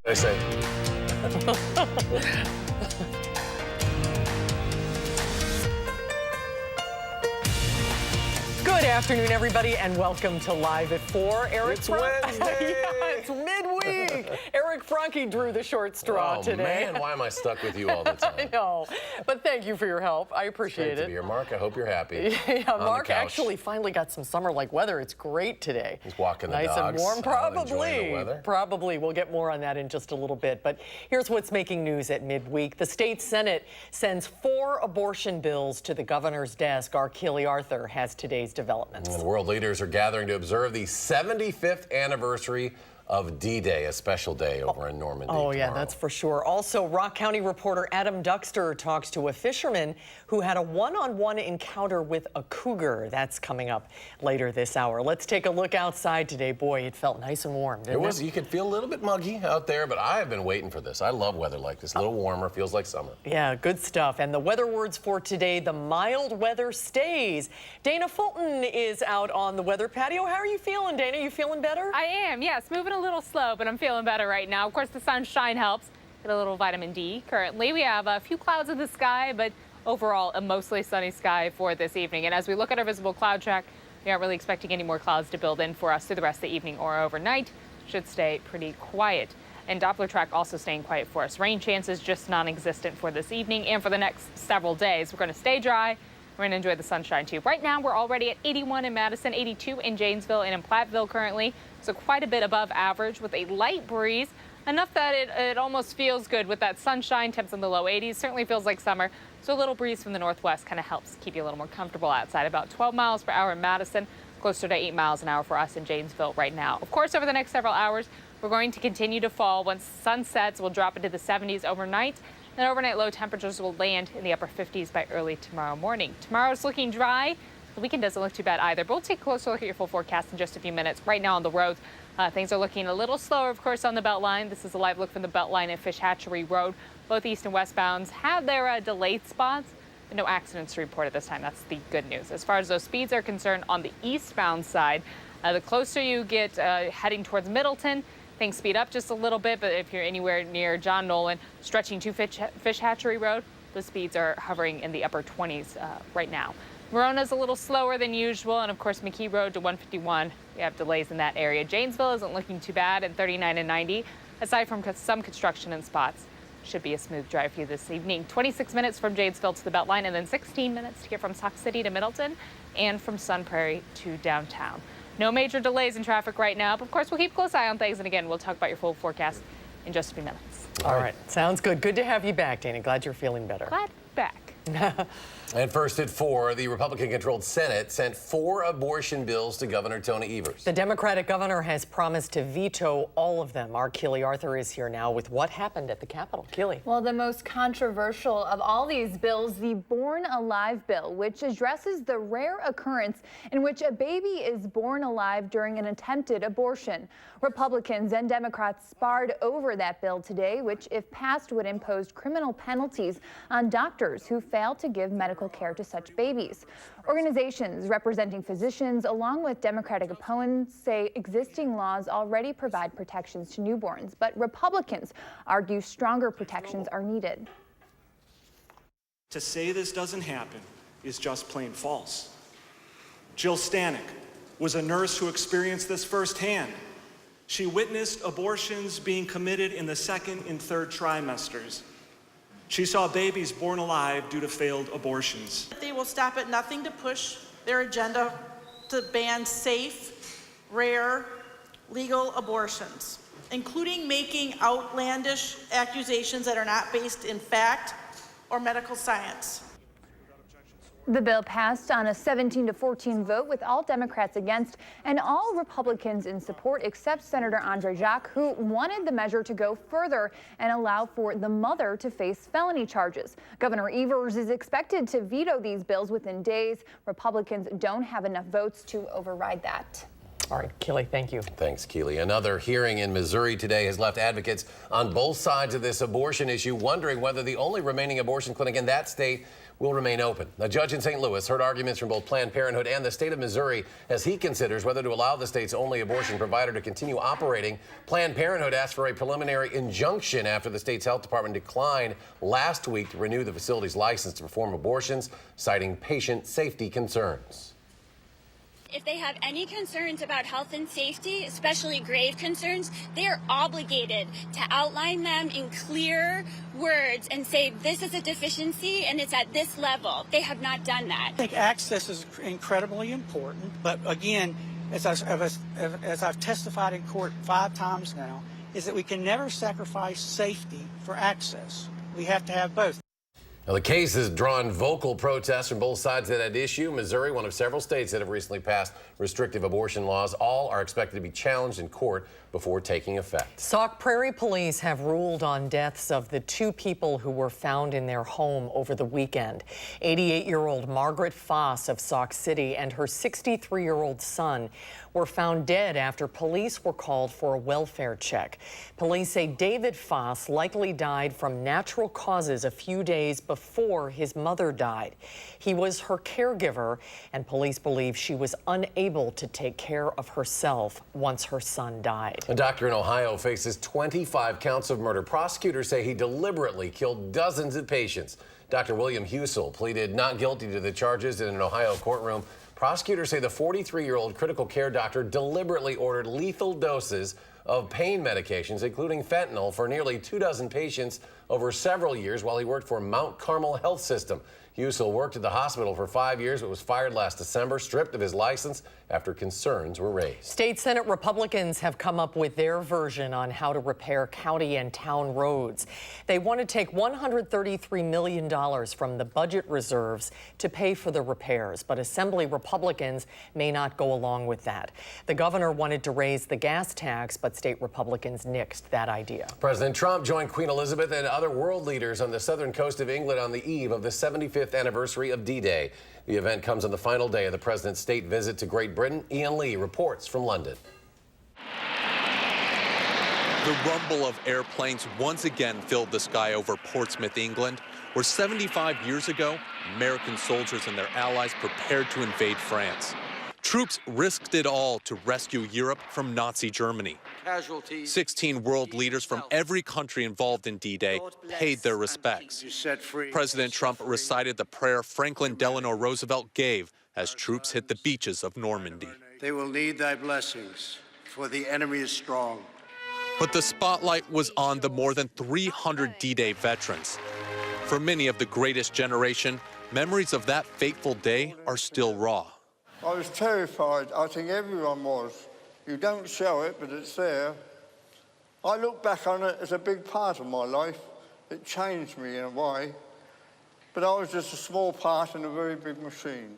I say. Good afternoon, everybody, and welcome to Live at 4. It's Wednesday. Yeah, it's midweek. Eric Franke drew the short straw today. Man, why am I stuck with you all the time? I know, but thank you for your help. I appreciate Great to it. be here, Mark. I hope you're happy. Yeah, on Mark the couch. actually finally got some summer-like weather. It's great today. He's walking the nice dogs. and warm, Enjoying the probably. weather. Probably. We'll get more on that in just a little bit. But here's what's making news at midweek. The state Senate sends 4 abortion bills to the governor's desk. Our Keely Arthur has today's developments. And world leaders are gathering to observe the 75th anniversary of D-Day, a special day over in Normandy. Oh, yeah, tomorrow. that's for sure. Also, Rock County reporter Adam Duxter talks to a fisherman who had a one-on-one encounter with a cougar. That's coming up later this hour. Let's take a look outside today. Boy, it felt nice and warm, didn't it? It was. You could feel a little bit muggy out there, but I have been waiting for this. I love weather like this. A little warmer, feels like summer. Yeah, good stuff. And the weather words for today, the mild weather stays. Dana Fulton is out on the weather patio. How are you feeling, Dana? You feeling better? I am, yes. Moving a little slow, but I'm feeling better right now. Of course, the sunshine helps. Get a little vitamin D. Currently, we have a few clouds in the sky, but overall, a mostly sunny sky for this evening. And as we look at our visible cloud track, we aren't really expecting any more clouds to build in for us through the rest of the evening or overnight. Should stay pretty quiet. And Doppler track also staying quiet for us. Rain chances just non-existent for this evening and for the next several days. We're going to stay dry. We're going to enjoy the sunshine, too. Right now, we're already at 81 in Madison, 82 in Janesville and in Platteville currently. So quite a bit above average with a light breeze, enough that it almost feels good with that sunshine. Temps in the low 80s. Certainly feels like summer. So a little breeze from the northwest kind of helps keep you a little more comfortable outside. About 12 miles per hour in Madison, closer to 8 miles an hour for us in Janesville right now. Of course, over the next several hours, we're going to continue to fall. Once sun sets, we'll drop into the 70s overnight. Then overnight low temperatures will land in the upper 50s by early tomorrow morning. Tomorrow's looking dry. The weekend doesn't look too bad either, but we'll take a closer look at your full forecast in just a few minutes. Right now on the roads, things are looking a little slower, of course, on the Beltline. This is a live look from the Beltline at Fish Hatchery Road. Both east and westbounds have their delayed spots, but no accidents to report at this time. That's the good news. As far as those speeds are concerned, on the eastbound side, the closer you get heading towards Middleton, things speed up just a little bit, but if you're anywhere near John Nolan, stretching to Fish Hatchery Road, the speeds are hovering in the upper 20s right now. Verona's a little slower than usual, and of course McKee Road to 151, we have delays in that area. Janesville isn't looking too bad at 39 and 90, aside from some construction in spots. Should be a smooth drive for you this evening. 26 minutes from Janesville to the Beltline, and then 16 minutes to get from Sauk City to Middleton and from Sun Prairie to downtown. No major delays in traffic right now, but of course we'll keep a close eye on things, and again, we'll talk about your full forecast in just a few minutes. All right. Sounds good. Good to have you back, Dana. Glad you're feeling better. Glad back. And first at 4, the Republican-controlled Senate sent 4 abortion bills to Governor Tony Evers. The Democratic governor has promised to veto all of them. Our Keely Arthur is here now with what happened at the Capitol. Keely. Well, the most controversial of all these bills, the Born Alive bill, which addresses the rare occurrence in which a baby is born alive during an attempted abortion. Republicans and Democrats sparred over that bill today, which, if passed, would impose criminal penalties on doctors who fail to give medical care to such babies. Organizations representing physicians, along with Democratic opponents, say existing laws already provide protections to newborns, but Republicans argue stronger protections are needed. To say this doesn't happen is just plain false. Jill Stanek was a nurse who experienced this firsthand. She witnessed abortions being committed in the 2nd and 3rd trimesters. She saw babies born alive due to failed abortions. They will stop at nothing to push their agenda to ban safe, rare, legal abortions, including making outlandish accusations that are not based in fact or medical science. The bill passed on a 17-14 vote with all Democrats against and all Republicans in support except Senator Andre Jacques, who wanted the measure to go further and allow for the mother to face felony charges. Governor Evers is expected to veto these bills within days. Republicans don't have enough votes to override that. All right, Keely, thank you. Thanks, Keely. Another hearing in Missouri today has left advocates on both sides of this abortion issue wondering whether the only remaining abortion clinic in that state will remain open. A judge in St. Louis heard arguments from both Planned Parenthood and the state of Missouri as he considers whether to allow the state's only abortion provider to continue operating. Planned Parenthood asked for a preliminary injunction after the state's health department declined last week to renew the facility's license to perform abortions, citing patient safety concerns. If they have any concerns about health and safety, especially grave concerns, they are obligated to outline them in clear words and say this is a deficiency and it's at this level. They have not done that. I think access is incredibly important, but again, as I've testified in court 5 times now, is that we can never sacrifice safety for access. We have to have both. Now, the case has drawn vocal protests from both sides of that issue. Missouri, one of several states that have recently passed restrictive abortion laws, all are expected to be challenged in court before taking effect. Sauk Prairie police have ruled on deaths of the 2 people who were found in their home over the weekend. 88-year-old Margaret Foss of Sauk City and her 63-year-old son were found dead after police were called for a welfare check. Police say David Foss likely died from natural causes a few days before his mother died. He was her caregiver, and police believe she was unable to take care of herself once her son died. A doctor in Ohio faces 25 counts of murder. Prosecutors say he deliberately killed dozens of patients. Dr. William Husel pleaded not guilty to the charges in an Ohio courtroom. Prosecutors say the 43-year-old critical care doctor deliberately ordered lethal doses of pain medications, including fentanyl, for nearly 24 patients over several years while he worked for Mount Carmel Health System. Husel worked at the hospital for 5 years, but was fired last December, stripped of his license after concerns were raised. State Senate Republicans have come up with their version on how to repair county and town roads. They want to take $133 million from the budget reserves to pay for the repairs, but Assembly Republicans may not go along with that. The governor wanted to raise the gas tax, but state Republicans nixed that idea. President Trump joined Queen Elizabeth and other world leaders on the southern coast of England on the eve of the 75th anniversary of D-Day. The event comes on the final day of the president's state visit to Great Britain. Ian Lee reports from London. The rumble of airplanes once again filled the sky over Portsmouth, England, where 75 years ago, American soldiers and their allies prepared to invade France. Troops risked it all to rescue Europe from Nazi Germany. 16 world leaders from every country involved in D-Day paid their respects. President Trump recited the prayer Franklin Delano Roosevelt gave as troops hit the beaches of Normandy. They will need thy blessings, for the enemy is strong. But the spotlight was on the more than 300 D-Day veterans. For many of the greatest generation, memories of that fateful day are still raw. I was terrified. I think everyone was. You don't show it, but it's there. I look back on it as a big part of my life. It changed me in a way. But I was just a small part in a very big machine.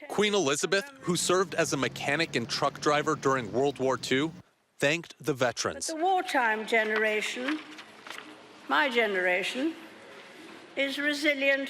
Queen Elizabeth, who served as a mechanic and truck driver during World War II, thanked the veterans. But the wartime generation, my generation, is resilient,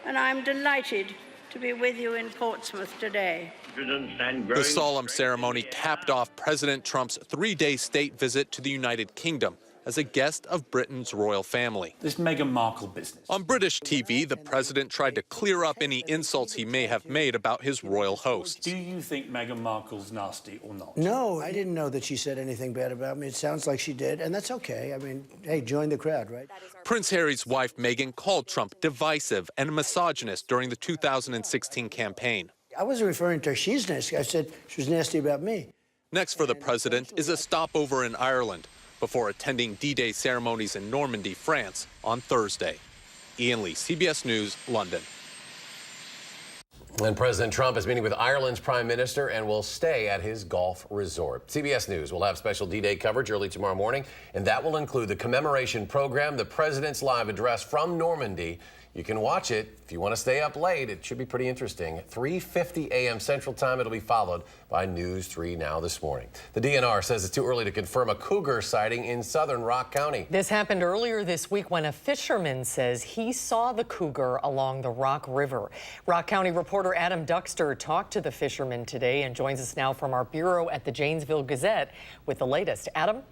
and I'm delighted to be with you in Portsmouth today. The solemn ceremony capped off President Trump's 3-day state visit to the United Kingdom as a guest of Britain's royal family. This Meghan Markle business. On British TV, the president tried to clear up any insults he may have made about his royal hosts. Do you think Meghan Markle's nasty or not? No, I didn't know that she said anything bad about me. It sounds like she did, and that's okay. I mean, hey, join the crowd, right? Prince Harry's wife, Meghan, called Trump divisive and misogynist during the 2016 campaign. I wasn't referring to her. She's nasty. I said she was nasty about me. Next for the president is a stopover in Ireland before attending D-Day ceremonies in Normandy, France on Thursday. Ian Lee, CBS News, London. And President Trump is meeting with Ireland's prime minister and will stay at his golf resort. CBS News will have special D-Day coverage early tomorrow morning, and that will include the commemoration program, the president's live address from Normandy. You can watch it if you want to stay up late. It should be pretty interesting. At 3:50 a.m. Central Time, it'll be followed by News 3 Now this morning. The DNR says it's too early to confirm a cougar sighting in southern Rock County. This happened earlier this week when a fisherman says he saw the cougar along the Rock River. Rock County reporter Adam Duxter talked to the fisherman today and joins us now from our bureau at the Janesville Gazette with the latest. Adam?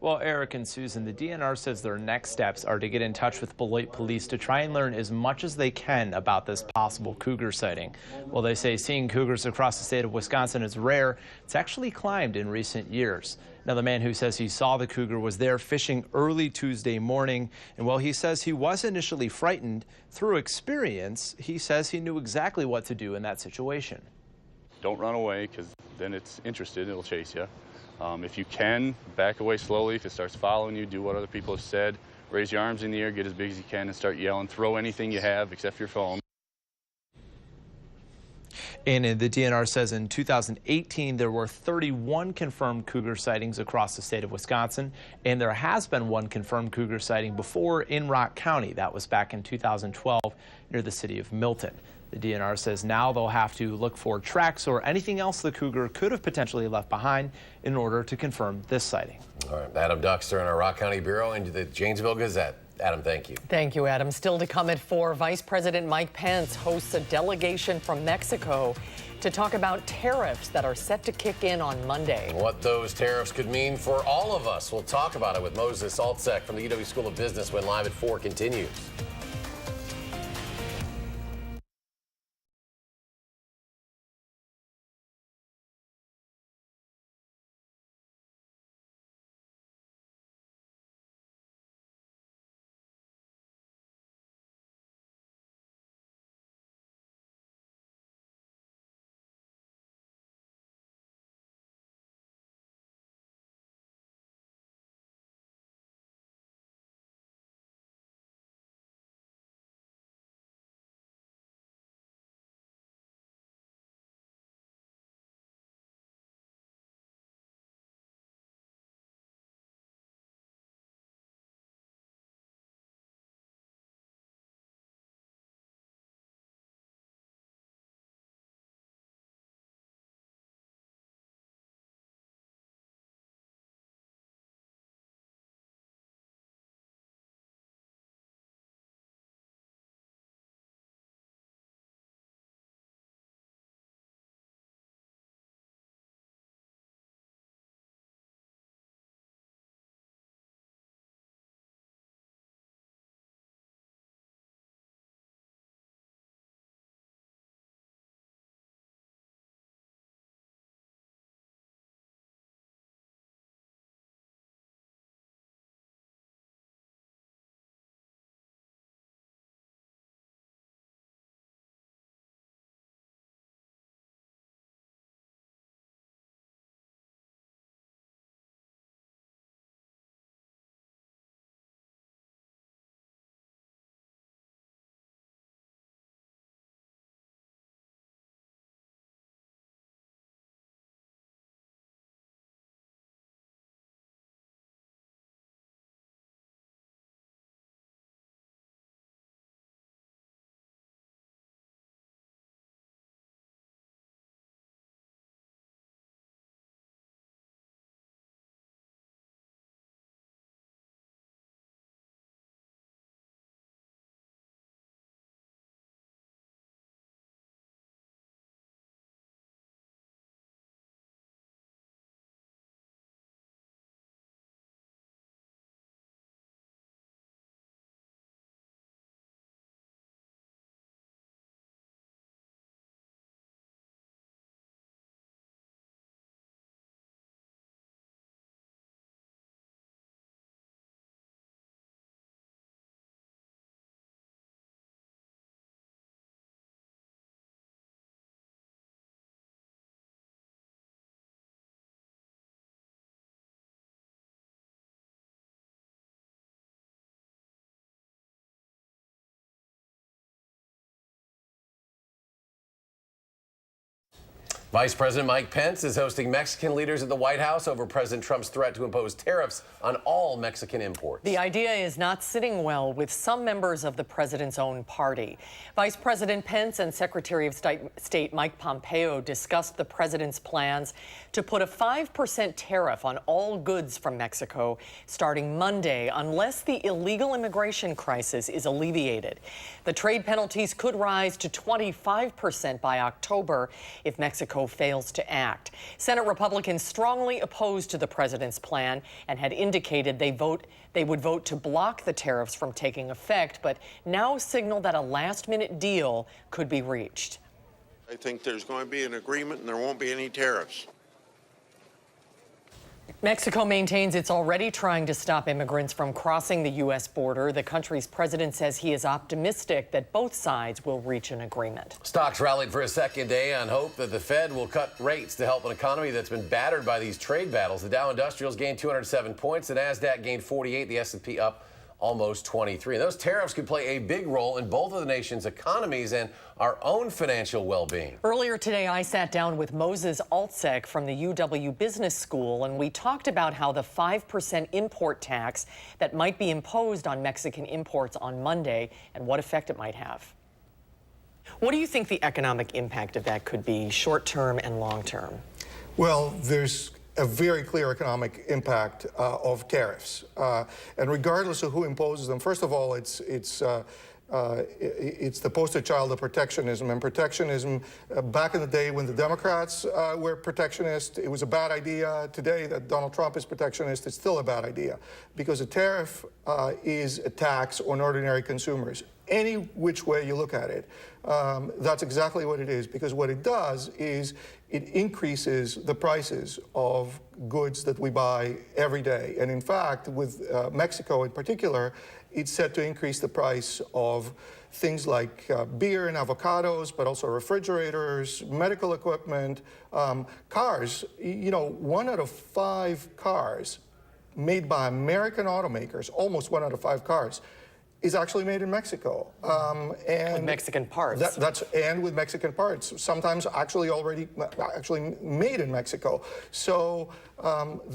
Well, Eric and Susan, the DNR says their next steps are to get in touch with Beloit police to try and learn as much as they can about this possible cougar sighting. Well, they say seeing cougars across the state of Wisconsin is rare. It's actually climbed in recent years. Now, the man who says he saw the cougar was there fishing early Tuesday morning. And while he says he was initially frightened, through experience, he says he knew exactly what to do in that situation. Don't run away, because then it's interested, it'll chase you. If you can, back away slowly. If it starts following you, do what other people have said. Raise your arms in the air, get as big as you can, and start yelling. Throw anything you have except your phone. And the DNR says in 2018, there were 31 confirmed cougar sightings across the state of Wisconsin, and there has been one confirmed cougar sighting before in Rock County. That was back in 2012 near the city of Milton. The DNR says now they'll have to look for tracks or anything else the cougar could have potentially left behind in order to confirm this sighting. All right, Adam Duxter in our Rock County Bureau into the Janesville Gazette. Adam, thank you. Thank you, Adam. Still to come at 4, Vice President Mike Pence hosts a delegation from Mexico to talk about tariffs that are set to kick in on Monday. What those tariffs could mean for all of us. We'll talk about it with Moses Altsek from the UW School of Business when Live at 4 continues. Vice President Mike Pence is hosting Mexican leaders at the White House over President Trump's threat to impose tariffs on all Mexican imports. The idea is not sitting well with some members of the president's own party. Vice President Pence and Secretary of State Mike Pompeo discussed the president's plans to put a 5% tariff on all goods from Mexico starting Monday unless the illegal immigration crisis is alleviated. The trade penalties could rise to 25% by October if Mexico Mexico fails to act. Senate Republicans strongly opposed to the president's plan and had indicated they would vote to block the tariffs from taking effect, but now signal that a last-minute deal could be reached. I think there's going to be an agreement and there won't be any tariffs. Mexico maintains it's already trying to stop immigrants from crossing the U.S. border. The country's president says he is optimistic that both sides will reach an agreement. Stocks rallied for a second day on hope that the Fed will cut rates to help an economy that's been battered by these trade battles. The Dow Industrials gained 207 points. The Nasdaq gained 48. The S&P up almost 23. And those tariffs could play a big role in both of the nation's economies and our own financial well-being. Earlier today, I sat down with Moses Altsek from the UW Business School, and we talked about how the 5% import tax that might be imposed on Mexican imports on Monday and what effect it might have. What do you think the economic impact of that could be, short-term and long-term? Well, there's a very clear economic impact of tariffs, and regardless of who imposes them. First of all, it's the poster child of protectionism. And protectionism, back in the day when the Democrats were protectionist, it was a bad idea. Today that Donald Trump is protectionist, it's still a bad idea, because a tariff is a tax on ordinary consumers. Any which way you look at it, that's exactly what it is, because what it does is it increases the prices of goods that we buy every day. And in fact, with Mexico in particular, it's set to increase the price of things like beer and avocados, but also refrigerators, medical equipment, cars. You know, 1 out of 5 cars made by American automakers, almost 1 out of 5 cars, is actually made in Mexico. And with Mexican parts. And with Mexican parts, sometimes actually made in Mexico. So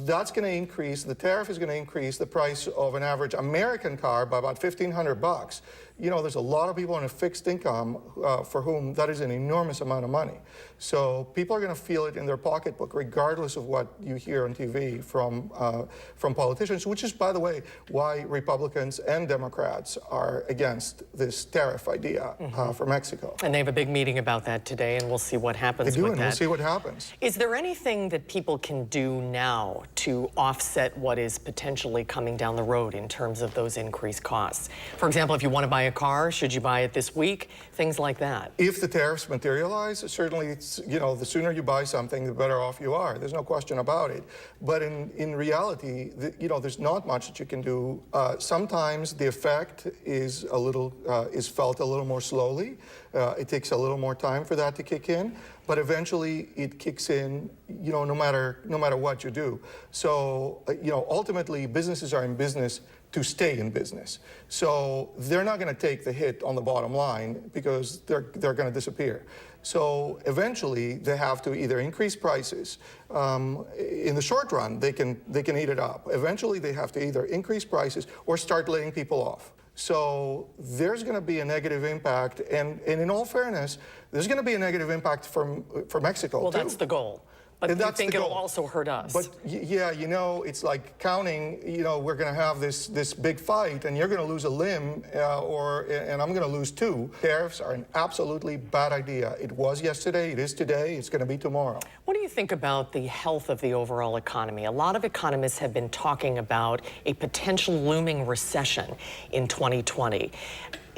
that's going to increase, the tariff is going to increase the price of an average American car by about $1,500. You know, there's a lot of people on a fixed income for whom that is an enormous amount of money. So people are going to feel it in their pocketbook, regardless of what you hear on TV from politicians, which is, by the way, why Republicans and Democrats are against this tariff idea for Mexico. And they have a big meeting about that today, and we'll see what happens with that. They do, and we'll see what happens. Is there anything that people can do now to offset what is potentially coming down the road in terms of those increased costs? For example, if you want to buy a car, should you buy it this week? Things like that. If the tariffs materialize, certainly, you know, the sooner you buy something, the better off you are. There's no question about it. But in reality, you know, there's not much that you can do. Sometimes the effect is is felt a little more slowly. It takes a little more time for that to kick in, but eventually it kicks in, you know, no matter what you do. So, you know, ultimately businesses are in business to stay in business. So they're not going to take the hit on the bottom line because they're going to disappear. So eventually they have to either increase prices. In the short run, they can eat it up. Eventually they have to either increase prices or start laying people off. So there's going to be a negative impact, and in all fairness, there's going to be a negative impact for Mexico, well, too. that's the goal. But you think it'll also hurt us? But yeah, you know, it's like counting, you know, we're going to have this big fight and you're going to lose a limb and I'm going to lose 2. Tariffs are an absolutely bad idea. It was yesterday, it is today, it's going to be tomorrow. What do you think about the health of the overall economy? A lot of economists have been talking about a potential looming recession in 2020.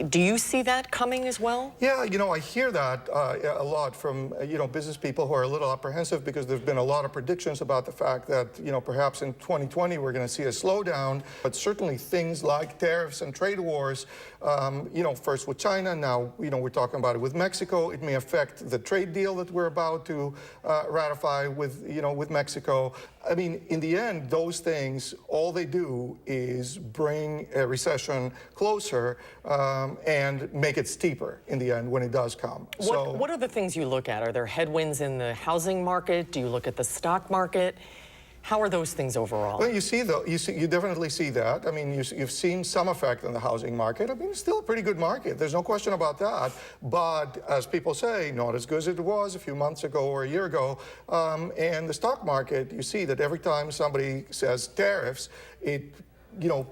Do you see that coming as well? Yeah, you know, I hear that a lot from, you know, business people who are a little apprehensive because there's been a lot of predictions about the fact that, you know, perhaps in 2020 we're going to see a slowdown. But certainly things like tariffs and trade wars, you know, first with China, now, you know, we're talking about it with Mexico. It may affect the trade deal that we're about to ratify with, you know, with Mexico. I mean, in the end, those things, all they do is bring a recession closer and make it steeper in the end when it does come. What are the things you look at? Are there headwinds in the housing market? Do you look at the stock market? How are those things overall? Well, you definitely see that. I mean, you've seen some effect on the housing market. I mean, it's still a pretty good market. There's no question about that. But as people say, not as good as it was a few months ago or a year ago. And the stock market, you see that every time somebody says tariffs, it, you know,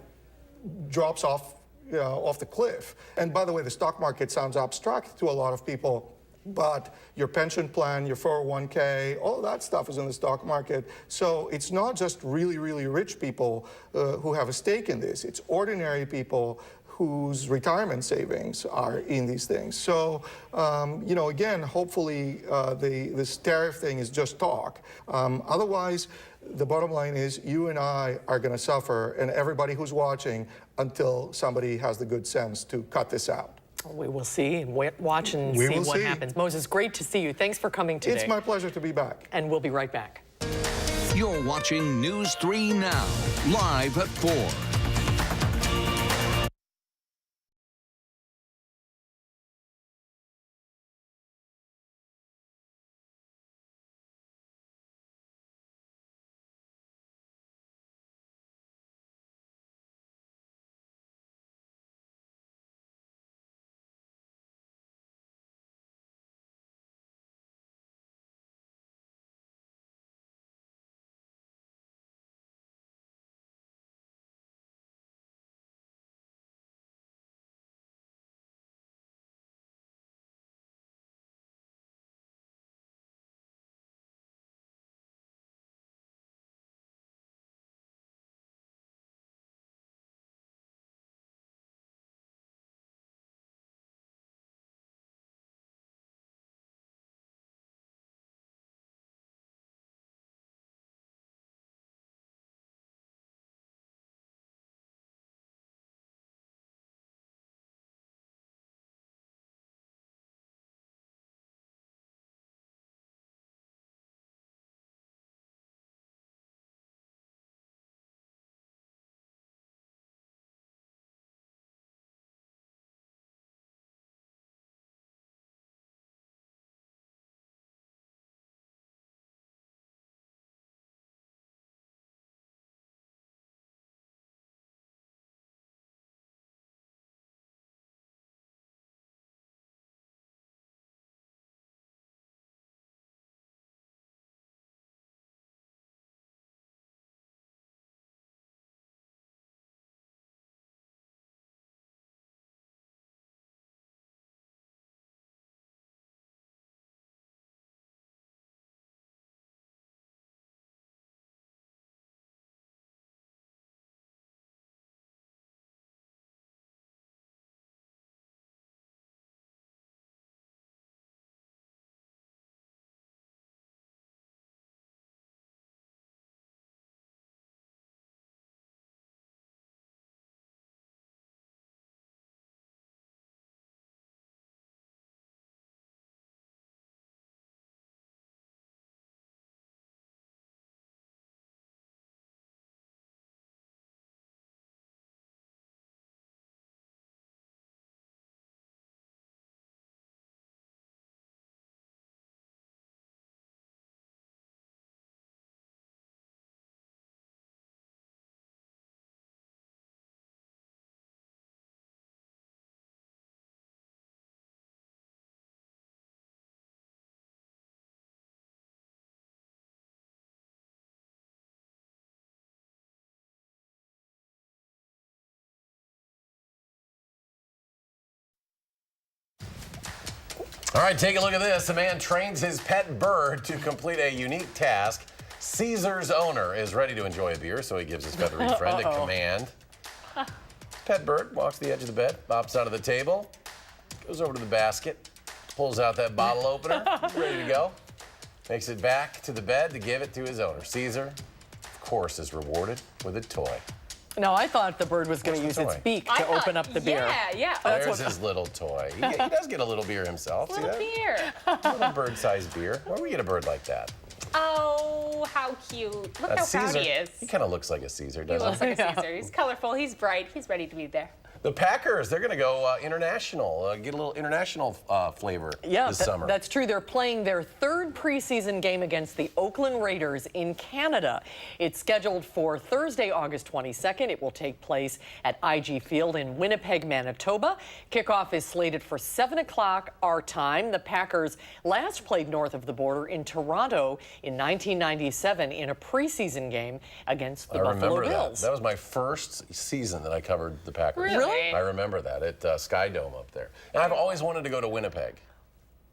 drops off the cliff. And by the way, the stock market sounds abstract to a lot of people. but your pension plan, your 401k, all that stuff is in the stock market. So it's not just really, really rich people who have a stake in this. It's ordinary people whose retirement savings are in these things. So, you know, again, hopefully this tariff thing is just talk. Otherwise, the bottom line is you and I are going to suffer, and everybody who's watching, until somebody has the good sense to cut this out. We will see, watch and see what happens. Moses, great to see you. Thanks for coming today. It's my pleasure to be back. And we'll be right back. You're watching News 3 Now, live at 4. All right, take a look at this. A man trains his pet bird to complete a unique task. Caesar's owner is ready to enjoy a beer, so he gives his feathery friend a command. Pet bird walks to the edge of the bed, bops onto the table, goes over to the basket, pulls out that bottle opener, ready to go. Makes it back to the bed to give it to his owner. Caesar, of course, is rewarded with a toy. No, I thought the bird was going to use its beak to open up the beer. Yeah. There's his little toy. He does get a little beer himself. Little beer. Little bird-sized beer. Where do we get a bird like that? Oh, how cute. Look how proud he is. He kind of looks like a Caesar, He doesn't he? looks like a Caesar. He's colorful. He's bright. He's ready to be there. The Packers, they're going to go international, get a little international flavor this summer. That's true. They're playing their third preseason game against the Oakland Raiders in Canada. It's scheduled for Thursday, August 22nd. It will take place at IG Field in Winnipeg, Manitoba. Kickoff is slated for 7 o'clock our time. The Packers last played north of the border in Toronto in 1997 in a preseason game against the Buffalo Bills. That was my first season that I covered the Packers. Really? I remember that at Sky Dome up there. And I've always wanted to go to Winnipeg.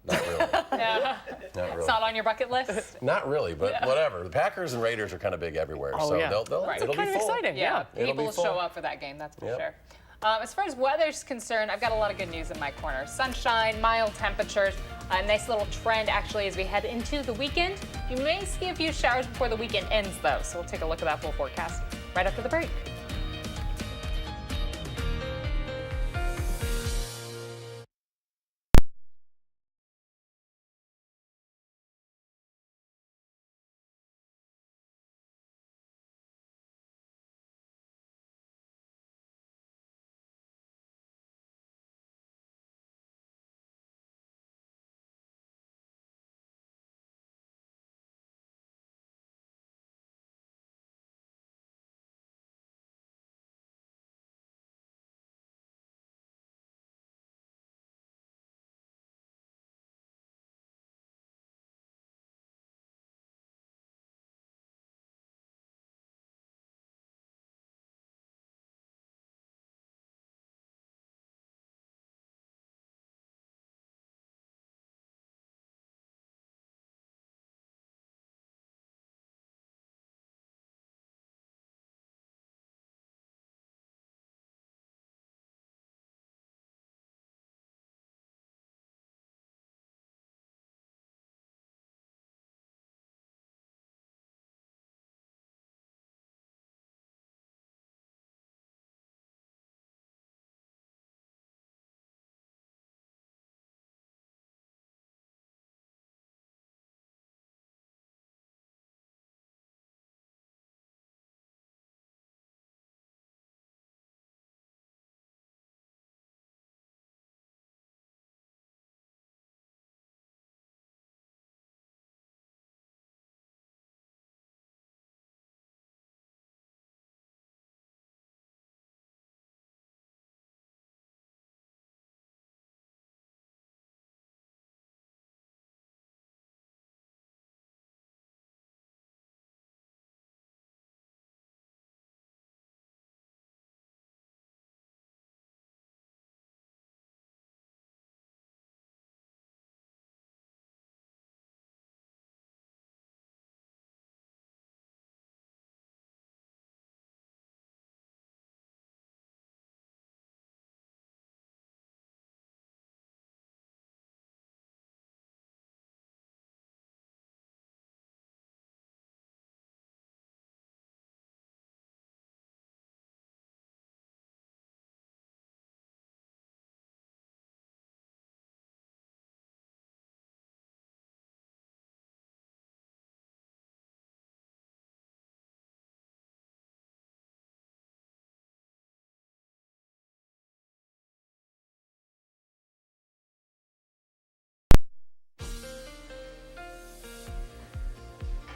Not really. Yeah. Not really. It's not on your bucket list? Not really, but whatever. The Packers and Raiders are kind of big everywhere, so Right. it'll It's be kind of full. exciting. Yeah, It'll people be will full. show up for that game, that's for Yep. sure. As far as weather's concerned, I've got a lot of good news in my corner. Sunshine, mild temperatures, a nice little trend actually as we head into the weekend. You may see a few showers before the weekend ends though, so we'll take a look at that full forecast right after the break.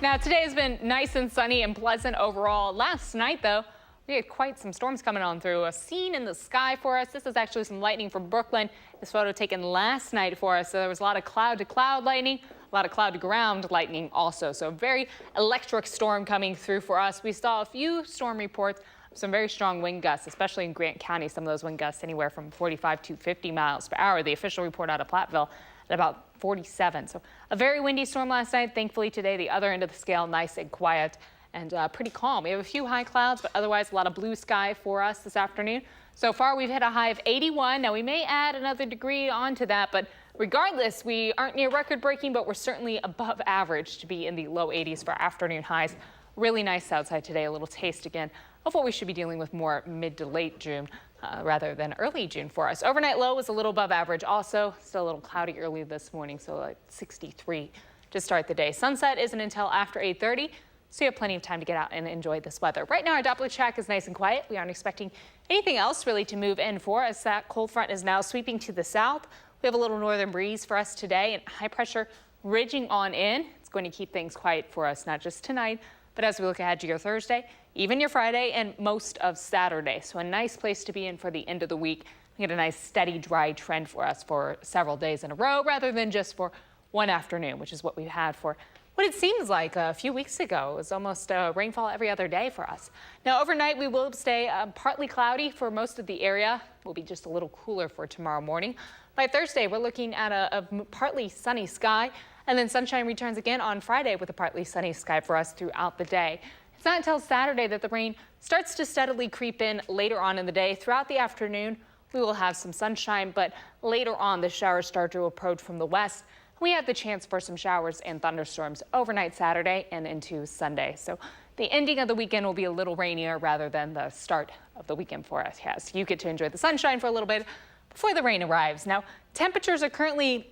Now, today has been nice and sunny and pleasant overall. Last night, though, we had quite some storms coming on through. A scene in the sky for us. This is actually some lightning from Brooklyn. This photo taken last night for us. So there was a lot of cloud-to-cloud lightning, a lot of cloud-to-ground lightning also. So a very electric storm coming through for us. We saw a few storm reports, some very strong wind gusts, especially in Grant County. Some of those wind gusts anywhere from 45 to 50 miles per hour. The official report out of Platteville at about 47. So a very windy storm last night. Thankfully today, the other end of the scale, nice and quiet and pretty calm. We have a few high clouds, but otherwise a lot of blue sky for us this afternoon. So far, we've hit a high of 81. Now we may add another degree onto that, but regardless, we aren't near record breaking, but we're certainly above average to be in the low 80s for afternoon highs. Really nice outside today. A little taste again of what we should be dealing with more mid to late June. Rather than early June for us. Overnight low was a little above average also. Still a little cloudy early this morning, so like 63 to start the day. Sunset isn't until after 8:30, so you have plenty of time to get out and enjoy this weather. Right now, our Doppler track is nice and quiet. We aren't expecting anything else really to move in for us. That cold front is now sweeping to the south. We have a little northern breeze for us today and high pressure ridging on in. It's going to keep things quiet for us, not just tonight, but as we look ahead to your Thursday, even your Friday and most of Saturday. So a nice place to be in for the end of the week. We get a nice steady dry trend for us for several days in a row rather than just for one afternoon, which is what we've had for what it seems like a few weeks ago. It was almost rainfall every other day for us. Now overnight we will stay partly cloudy for most of the area. Will be just a little cooler for tomorrow morning. By Thursday, we're looking at a partly sunny sky, and then sunshine returns again on Friday with a partly sunny sky for us throughout the day. It's not until Saturday that the rain starts to steadily creep in later on in the day. Throughout the afternoon, we will have some sunshine, but later on the showers start to approach from the west. We have the chance for some showers and thunderstorms overnight Saturday and into Sunday. So the ending of the weekend will be a little rainier rather than the start of the weekend for us. Yes, you get to enjoy the sunshine for a little bit before the rain arrives. Now, temperatures are currently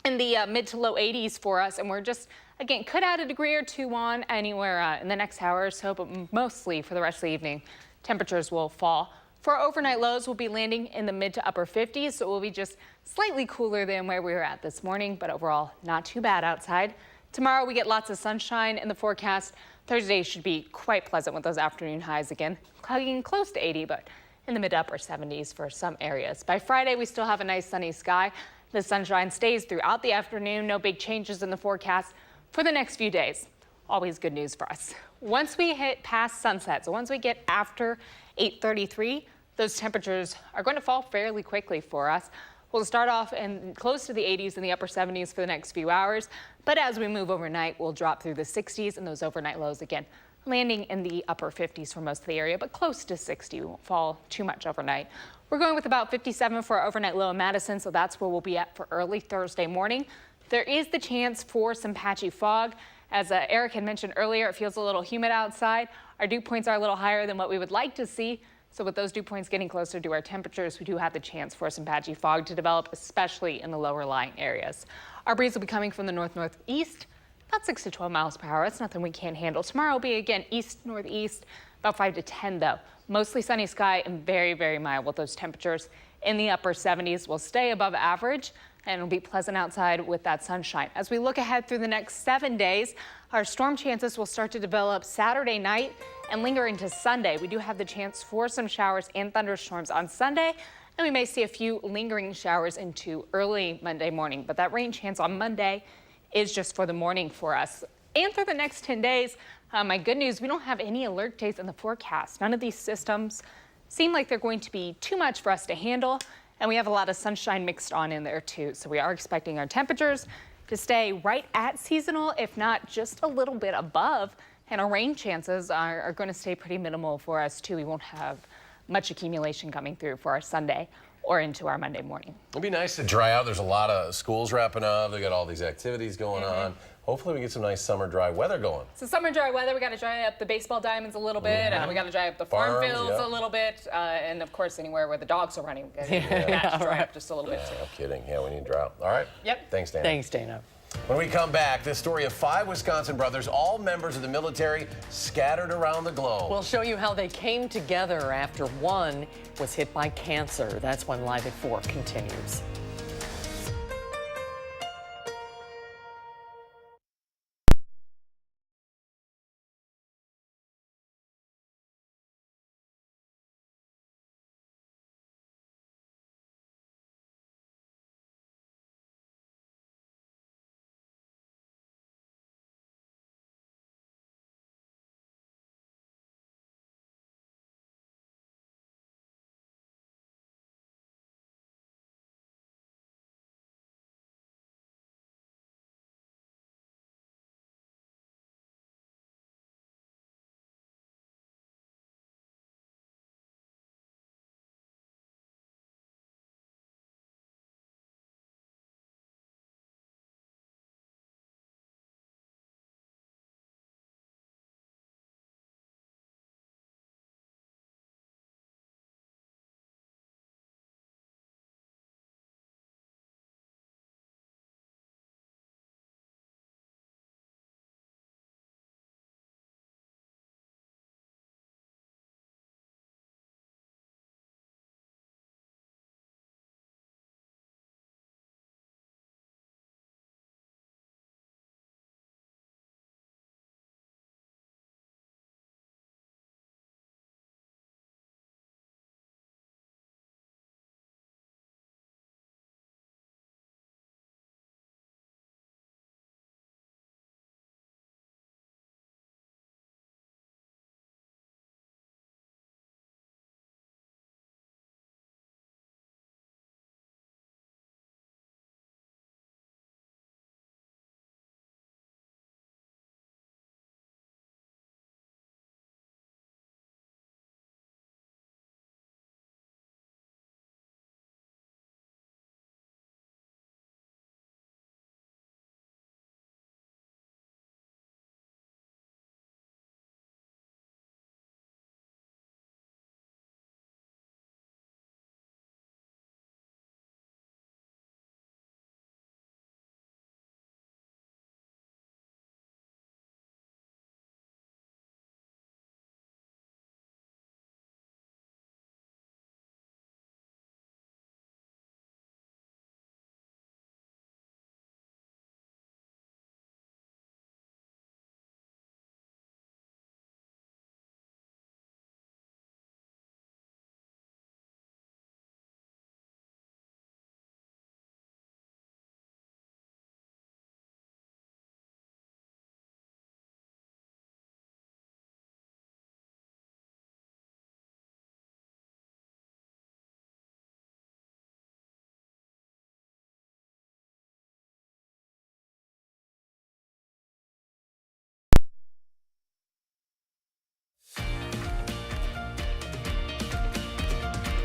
in the mid to low 80s for us, and we're just, again, could add a degree or two on anywhere in the next hour or so, but mostly for the rest of the evening, temperatures will fall. For our overnight lows, we'll be landing in the mid to upper 50s, so it will be just slightly cooler than where we were at this morning, but overall not too bad outside. Tomorrow we get lots of sunshine in the forecast. Thursday should be quite pleasant with those afternoon highs again, getting close to 80, but in the mid to upper 70s for some areas. By Friday, we still have a nice sunny sky. The sunshine stays throughout the afternoon. No big changes in the forecast for the next few days. Always good news for us. Once we hit past sunset, so once we get after 8:33, those temperatures are going to fall fairly quickly for us. We'll start off in close to the 80s and the upper 70s for the next few hours. But as we move overnight, we'll drop through the 60s and those overnight lows again, landing in the upper 50s for most of the area, but close to 60. We won't fall too much overnight. We're going with about 57 for our overnight low in Madison, so that's where we'll be at for early Thursday morning. There is the chance for some patchy fog. As Eric had mentioned earlier, it feels a little humid outside. Our dew points are a little higher than what we would like to see. So with those dew points getting closer to our temperatures, we do have the chance for some patchy fog to develop, especially in the lower lying areas. Our breeze will be coming from the north-northeast, about 6 to 12 miles per hour. That's nothing we can't handle. Tomorrow will be again east-northeast, about 5 to 10 though. Mostly sunny sky and very, very mild with those temperatures in the upper 70s. Will stay above average and it'll be pleasant outside with that sunshine. As we look ahead through the next 7 days, our storm chances will start to develop Saturday night and linger into Sunday. We do have the chance for some showers and thunderstorms on Sunday, and we may see a few lingering showers into early Monday morning. But that rain chance on Monday is just for the morning for us. And for the next 10 days, my good news, we don't have any alert days in the forecast. None of these systems seem like they're going to be too much for us to handle. And we have a lot of sunshine mixed on in there too. So we are expecting our temperatures to stay right at seasonal, if not just a little bit above. And our rain chances are going to stay pretty minimal for us too. We won't have much accumulation coming through for our Sunday or into our Monday morning. It'd be nice to dry out. There's a lot of schools wrapping up. They got all these activities going on. Hopefully we get some nice summer dry weather going. So summer dry weather, we got to dry up the baseball diamonds a little bit. We got to dry up the farm fields a little bit. And of course, anywhere where the dogs are running, we got to dry up just a little bit too. No kidding. Yeah, we need to dry out. All right. Yep. Thanks, Dana. Thanks, Dana. When we come back, this story of 5 Wisconsin brothers, all members of the military, scattered around the globe. We'll show you how they came together after one was hit by cancer. That's when Live at 4 continues.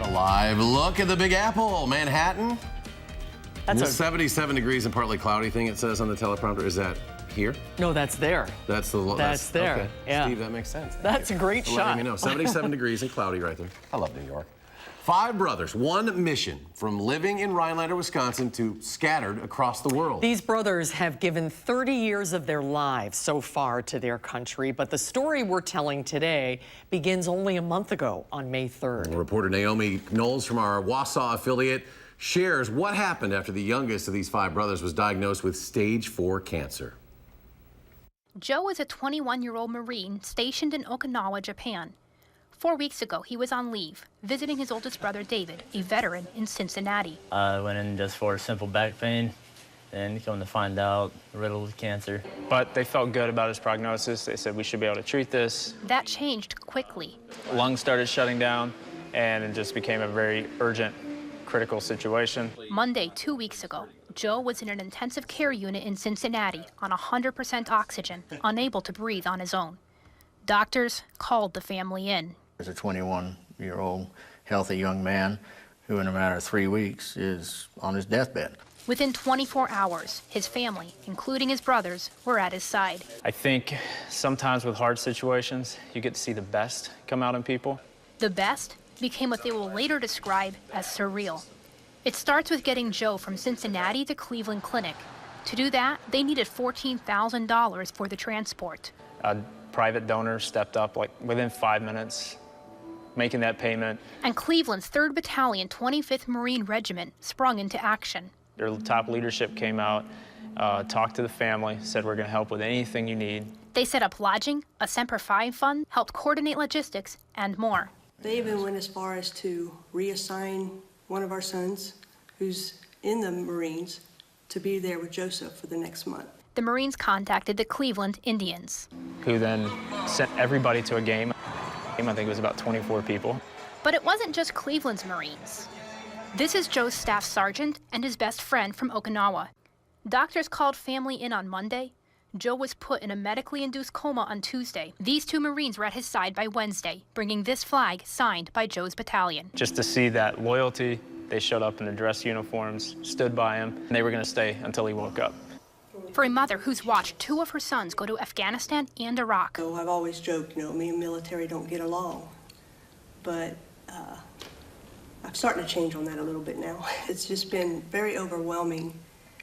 A live look at the Big Apple, Manhattan. That's a 77 degrees and partly cloudy thing it says on the teleprompter. Is that here? No, that's there. That's the That's there. Okay. Yeah. Steve, that makes sense. That's a great For shot. letting me know. 77 degrees and cloudy right there. I love New York. 5 brothers, one mission from living in Rhinelander, Wisconsin to scattered across the world. These brothers have given 30 years of their lives so far to their country, but the story we're telling today begins only a month ago on May 3rd. Reporter Naomi Knowles from our Wausau affiliate shares what happened after the youngest of these 5 brothers was diagnosed with stage 4 cancer. Joe is a 21-year-old Marine stationed in Okinawa, Japan. 4 weeks ago, he was on leave, visiting his oldest brother, David, a veteran in Cincinnati. I went in just for simple back pain, and come to find out, riddled with cancer. But they felt good about his prognosis. They said we should be able to treat this. That changed quickly. Lungs started shutting down, and it just became a very urgent, critical situation. Monday, 2 weeks ago, Joe was in an intensive care unit in Cincinnati on 100% oxygen, unable to breathe on his own. Doctors called the family in. There's a 21-year-old healthy young man who in a matter of 3 weeks is on his deathbed. Within 24 hours, his family, including his brothers, were at his side. I think sometimes with hard situations, you get to see the best come out in people. The best became what they will later describe as surreal. It starts with getting Joe from Cincinnati to Cleveland Clinic. To do that, they needed $14,000 for the transport. A private donor stepped up like within 5 minutes, making that payment. And Cleveland's 3rd Battalion, 25th Marine Regiment sprung into action. Their top leadership came out, talked to the family, said we're going to help with anything you need. They set up lodging, a Semper Fi fund, helped coordinate logistics, and more. They even went as far as to reassign one of our sons, who's in the Marines, to be there with Joseph for the next month. The Marines contacted the Cleveland Indians, who then sent everybody to a game. I think it was about 24 people. But it wasn't just Cleveland's Marines. This is Joe's staff sergeant and his best friend from Okinawa. Doctors called family in on Monday. Joe was put in a medically induced coma on Tuesday. These 2 Marines were at his side by Wednesday, bringing this flag signed by Joe's battalion. Just to see that loyalty, they showed up in their dress uniforms, stood by him, and they were going to stay until he woke up. For a mother who's watched 2 of her sons go to Afghanistan and Iraq. So I've always joked, me and military don't get along. But I'm starting to change on that a little bit now. It's just been very overwhelming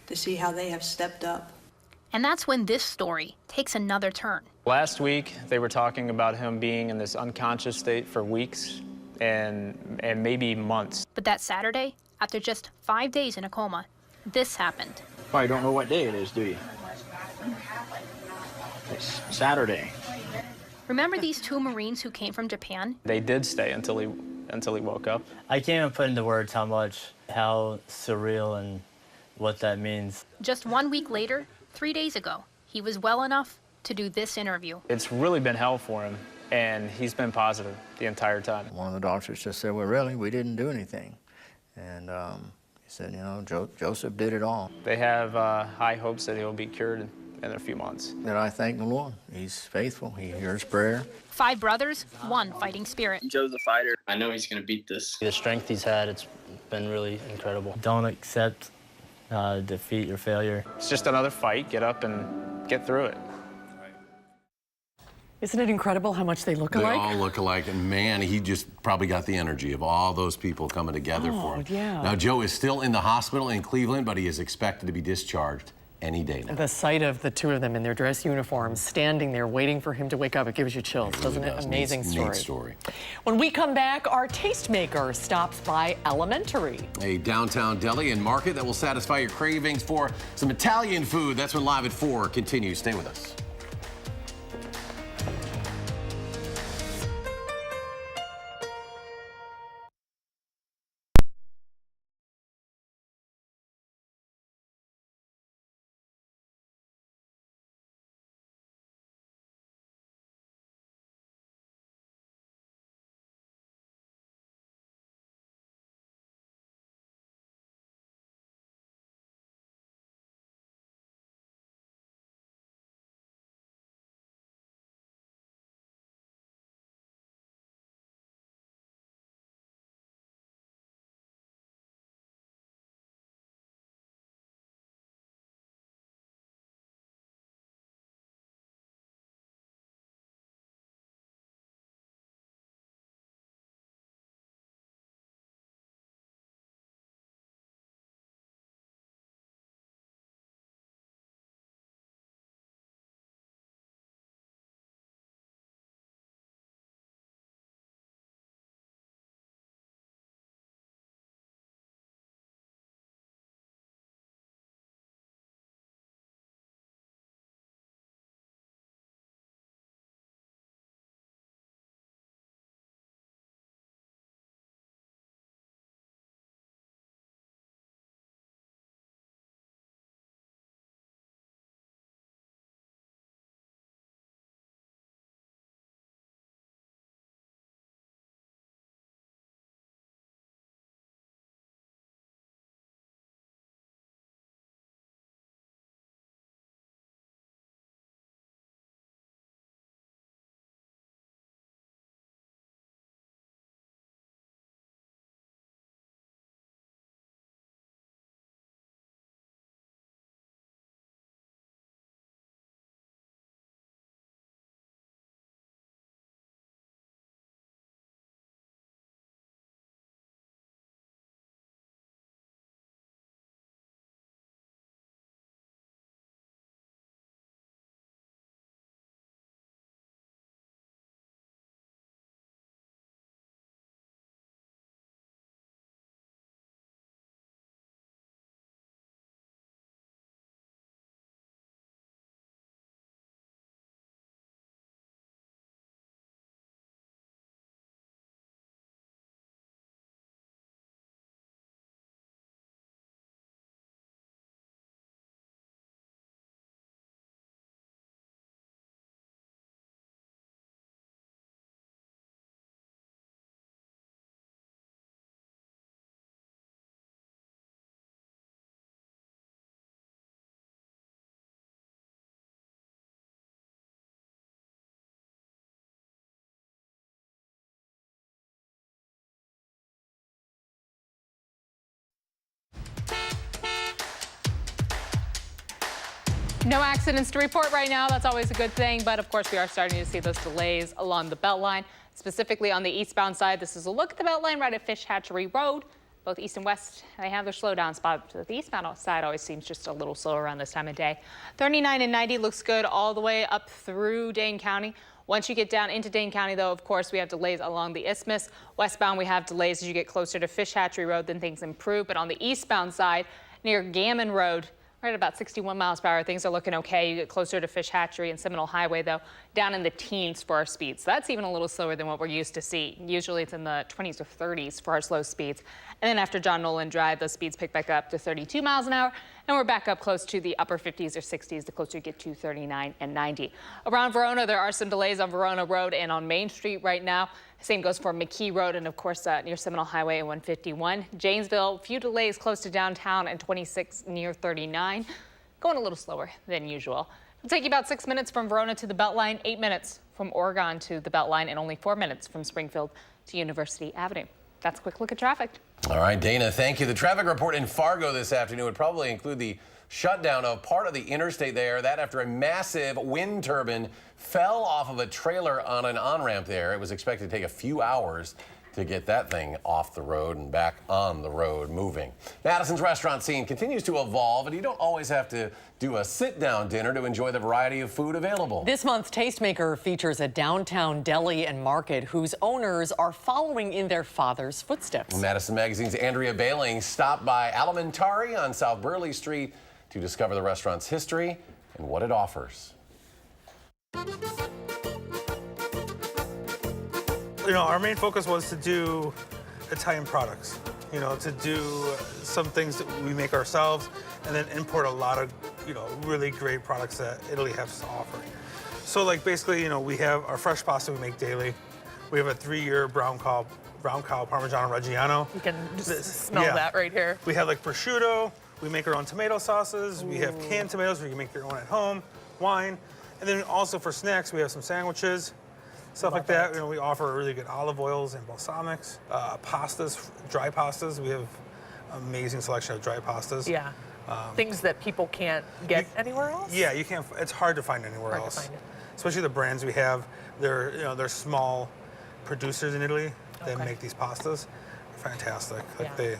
to see how they have stepped up. And that's when this story takes another turn. Last week, they were talking about him being in this unconscious state for weeks and maybe months. But that Saturday, after just 5 days in a coma, this happened. Probably don't know what day it is, do you? It's Saturday. Remember these 2 Marines who came from Japan? They did stay until he woke up. I can't even put into words how surreal and what that means. Just 1 week later, 3 days ago, he was well enough to do this interview. It's really been hell for him, and he's been positive the entire time. One of the doctors just said, well, really, we didn't do anything. And he said, Joseph did it all. They have high hopes that he'll be cured in a few months. And I thank the Lord. He's faithful. He hears prayer. 5 brothers, 1 fighting spirit. Joe's a fighter. I know he's going to beat this. The strength he's had, it's been really incredible. Don't accept defeat or failure. It's just another fight. Get up and get through it. Isn't it incredible how much they look alike? They all look alike, and man, he just probably got the energy of all those people coming together for him. Yeah. Now, Joe is still in the hospital in Cleveland, but he is expected to be discharged any day now. The sight of the 2 of them in their dress uniforms standing there waiting for him to wake up, it gives you chills, doesn't it? Amazing story. Neat story. When we come back, our tastemaker stops by Elementary. A downtown deli and market that will satisfy your cravings for some Italian food. That's when Live at 4 continues. Stay with us. No accidents to report right now. That's always a good thing. But of course, we are starting to see those delays along the Beltline, specifically on the eastbound side. This is a look at the Beltline right at Fish Hatchery Road. Both east and west, they have their slowdown spot. The eastbound side always seems just a little slower around this time of day. 39 and 90 looks good all the way up through Dane County. Once you get down into Dane County, though, of course, we have delays along the Isthmus. Westbound, we have delays as you get closer to Fish Hatchery Road, then things improve. But on the eastbound side, near Gammon Road, right at about 61 miles per hour, things are looking okay. You get closer to Fish Hatchery and Seminole Highway, though, down in the teens for our speeds. So that's even a little slower than what we're used to see. Usually it's in the 20s or 30s for our slow speeds. And then after John Nolan Drive, those speeds pick back up to 32 miles an hour. And we're back up close to the upper 50s or 60s, the closer you get to 39 and 90. Around Verona, there are some delays on Verona Road and on Main Street right now. Same goes for McKee Road and, of course, near Seminole Highway and 151. Janesville, few delays close to downtown and 26 near 39. Going a little slower than usual. It'll take you about 6 minutes from Verona to the Beltline, 8 minutes from Oregon to the Beltline, and only 4 minutes from Springfield to University Avenue. That's a quick look at traffic. All right, Dana, thank you. The traffic report in Fargo this afternoon would probably include the shutdown of part of the interstate there. That after a massive wind turbine fell off of a trailer on an on-ramp there. It was expected to take a few hours to get that thing off the road and back on the road moving. Madison's restaurant scene continues to evolve, and you don't always have to do a sit-down dinner to enjoy the variety of food available. This month's Tastemaker features a downtown deli and market whose owners are following in their father's footsteps. Madison Magazine's Andrea Bailing stopped by Alimentari on South Burley Street to discover the restaurant's history and what it offers. You know, our main focus was to do Italian products, you know, to do some things that we make ourselves and then import a lot of, you know, really great products that Italy has to offer. So like basically, you know, we have our fresh pasta we make daily. We have a 3-year brown cow Parmigiano Reggiano. You can just smell that right here. We have like prosciutto. We make our own tomato sauces. We have canned tomatoes where you can make your own at home, wine. And then also for snacks, we have some sandwiches. Stuff like that. You know, we offer really good olive oils and balsamics, pastas, dry pastas. We have amazing selection of dry pastas. Yeah. Things that people can't get anywhere else. Yeah, you can't. It's hard to find anywhere else. To find it. Especially the brands we have. They're small producers in Italy that make these pastas. They're fantastic. Like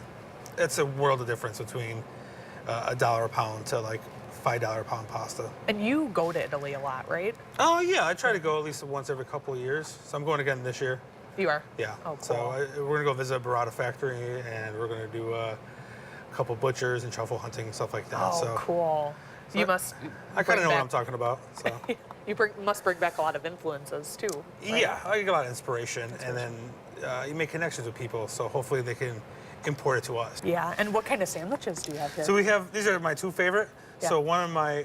it's a world of difference between $1 a pound to like $5 a pound pasta. And you go to Italy a lot, right? Oh yeah, I try to go at least once every couple of years. So I'm going again this year. You are? Yeah. Oh, cool. So we're gonna go visit a burrata factory, and we're gonna do a couple butchers and truffle hunting and stuff like that. Oh, so cool. So you must. I kind of know what I'm talking about. So. You must bring back a lot of influences too. Right? Yeah, I get a lot of inspiration, and then you make connections with people. So hopefully they can import it to us. Yeah. And what kind of sandwiches do you have here? So we have, these are my 2 favorite. Yeah. So one of my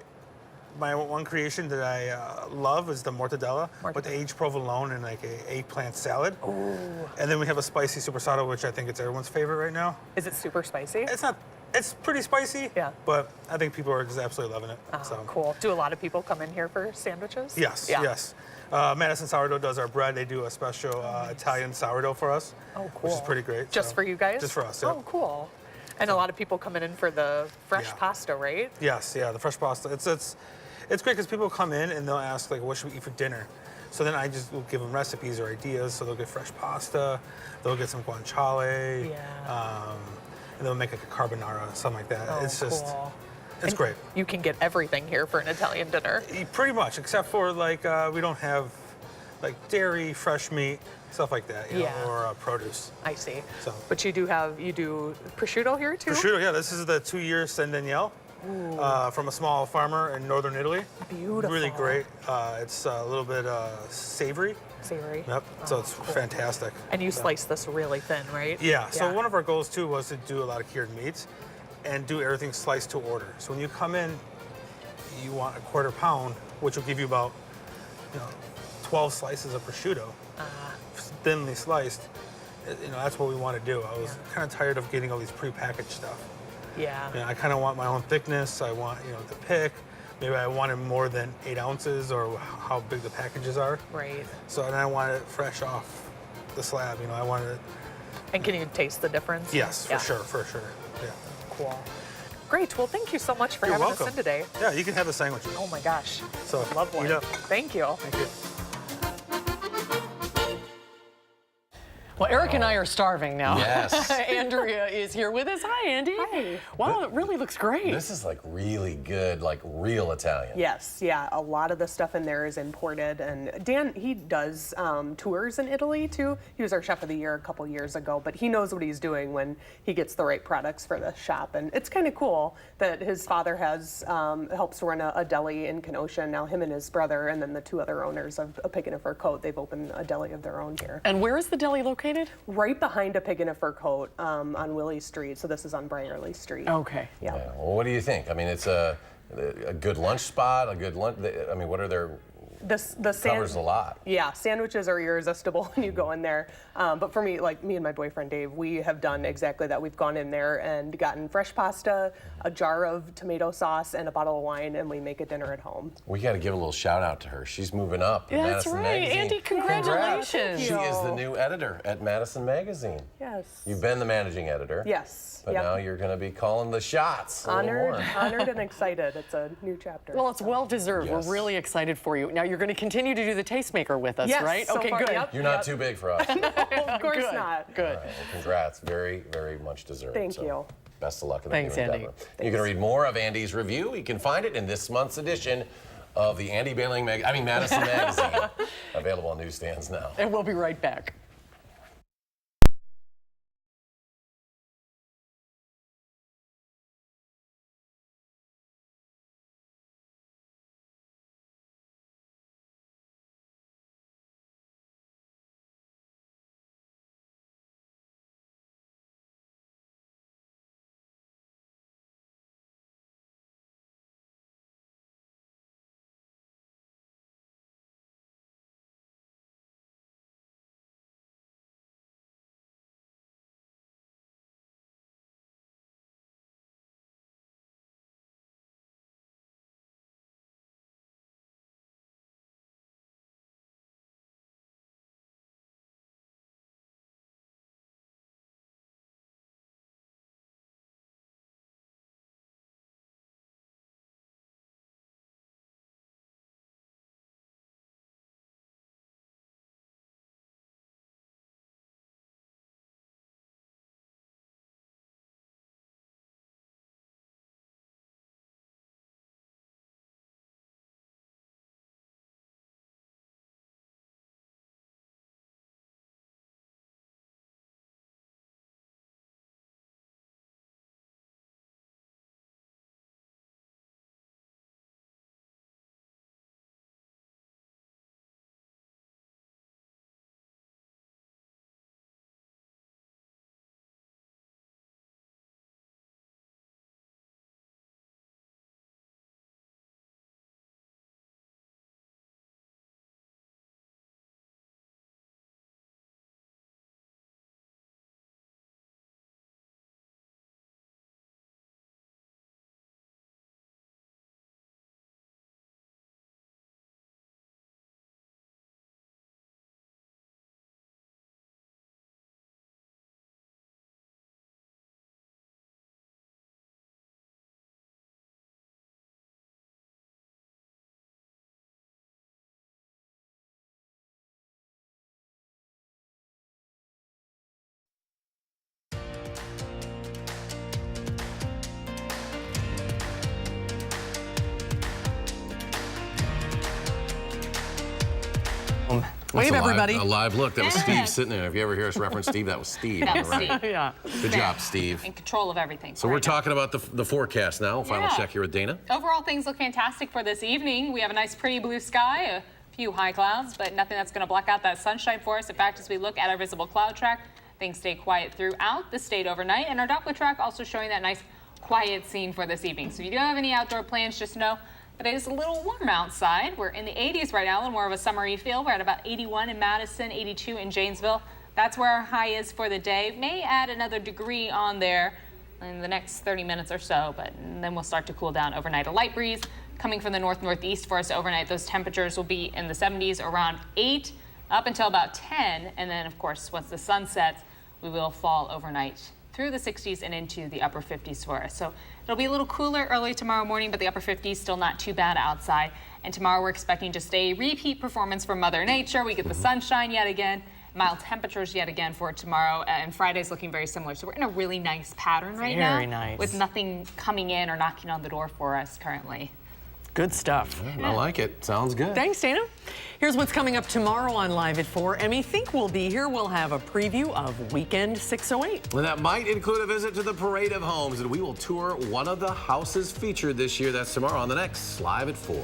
one creation that I love is the mortadella with aged provolone and like a eggplant salad. Ooh. And then we have a spicy supersado, which I think it's everyone's favorite right now. Is it super spicy? It's not. It's pretty spicy. Yeah. But I think people are just absolutely loving it. Oh, so cool. Do a lot of people come in here for sandwiches? Yes. Yeah. Yes. Madison Sourdough does our bread. They do a special Italian sourdough for us. Oh, cool. Which is pretty great. Just for you guys? Just for us. Yeah. Oh, cool. And a lot of people coming in for the fresh pasta, right? Yes, yeah, the fresh pasta. It's great because people come in and they'll ask like, what should we eat for dinner? So then I just will give them recipes or ideas. So they'll get fresh pasta, they'll get some guanciale, and they'll make like a carbonara, something like that. Oh, it's just, cool. it's great. You can get everything here for an Italian dinner. Pretty much, except for like we don't have like dairy, fresh meat, stuff like that, you know, or produce. I see. So. But you do prosciutto here too? Prosciutto, yeah. This is the 2-year San Daniele from a small farmer in northern Italy. Beautiful. Really great. It's a little bit savory. Savory. Yep. So it's fantastic. And you slice this really thin, right? Yeah. So one of our goals too was to do a lot of cured meats and do everything sliced to order. So when you come in, you want a 1/4 pound, which will give you about 12 slices of prosciutto, thinly sliced. You know, that's what we want to do. I was kind of tired of getting all these prepackaged stuff. Yeah. You know, I kind of want my own thickness. I want, to pick. Maybe I wanted more than 8 ounces or how big the packages are. Right. So then I want it fresh off the slab. I wanted it. And can you taste the difference? Yes, for sure. Yeah. Cool. Great. Well, thank you so much for You're having welcome. us in today. Yeah, you can have the sandwiches. Oh my gosh. So Love one. eat up. Thank you. Thank you. Well, Eric and I are starving now. Yes. Andrea is here with us. Hi, Andy. Hi. Wow, it really looks great. This is like really good, like real Italian. Yes, yeah, a lot of the stuff in there is imported, and Dan, he does tours in Italy too. He was our chef of the year a couple years ago, but he knows what he's doing when he gets the right products for the shop, and it's kind of cool that his father has helps run a deli in Kenosha. Now him and his brother, and then the two other owners of A Pig in a Fur Coat, they've opened a deli of their own here. And where is the deli located? Right behind A Pig in a Fur Coat on Willie Street. So this is on Briarley Street. Okay. Yeah. Well, what do you think? I mean, it's a good lunch spot, a good lunch. I mean, what are their covers a lot. Yeah, sandwiches are irresistible when you go in there. But for me, like me and my boyfriend Dave, we have done exactly that. We've gone in there and gotten fresh pasta, a jar of tomato sauce, and a bottle of wine, and we make a dinner at home. We got to give a little shout out to her. She's moving up. Yeah, that's Madison right. Magazine. Andy, congratulations. She is the new editor at Madison Magazine. Yes. You've been the managing editor. Yes. But now you're going to be calling the shots. Honored and excited. It's a new chapter. Well, it's well deserved. Yes. We're really excited for you. Now you're going to continue to do the tastemaker with us, Yes, right? so Okay, far, good. yep. You're not too big for us. No, of course Good. not. Good. All right, well, congrats. Very, very much deserved. Thank you. Best of luck in the Thanks, new Andy. endeavor. You can read more of Andy's review. You can find it in this month's edition of the Madison Magazine. Available on newsstands now. And we'll be right back. Wave, everybody. A live look. That was Steve sitting there. If you ever hear us reference Steve, that was Steve. That was Right. Steve. Yeah. Good job, Steve. In control of everything. So we're talking about the forecast now. Final Yeah. check here with Dana. Overall, things look fantastic for this evening. We have a nice, pretty blue sky, a few high clouds, but nothing that's going to block out that sunshine for us. In fact, as we look at our visible cloud track, things stay quiet throughout the state overnight, and our Doppler track also showing that nice, quiet scene for this evening. So if you don't have any outdoor plans, just know that it is a little warm outside. We're in the 80s right now, a little more of a summery feel. We're at about 81 in Madison, 82 in Janesville. That's where our high is for the day. May add another degree on there in the next 30 minutes or so, but then we'll start to cool down overnight. A light breeze coming from the north-northeast for us overnight. Those temperatures will be in the 70s, around 8 up until about 10. And then, of course, once the sun sets, we will fall overnight through the 60s and into the upper 50s for us. So it'll be a little cooler early tomorrow morning, but the upper 50s still not too bad outside. And tomorrow we're expecting just a repeat performance from Mother Nature. We get the sunshine yet again, mild temperatures yet again for tomorrow, and Friday's looking very similar. So we're in a really nice pattern right now. Very nice. With nothing coming in or knocking on the door for us currently. Good stuff. I like it. Sounds good. Thanks, Dana. Here's what's coming up tomorrow on Live at 4. Emmy Think will be here. We'll have a preview of Weekend 608. And that might include a visit to the Parade of Homes, and we will tour one of the houses featured this year. That's tomorrow on the next Live at 4.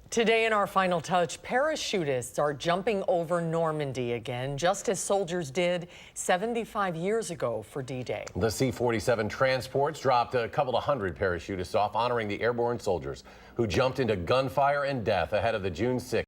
Today in our final touch, parachutists are jumping over Normandy again, just as soldiers did 75 years ago for D-Day. The C-47 transports dropped a couple of hundred parachutists off, honoring the airborne soldiers who jumped into gunfire and death ahead of the June 6th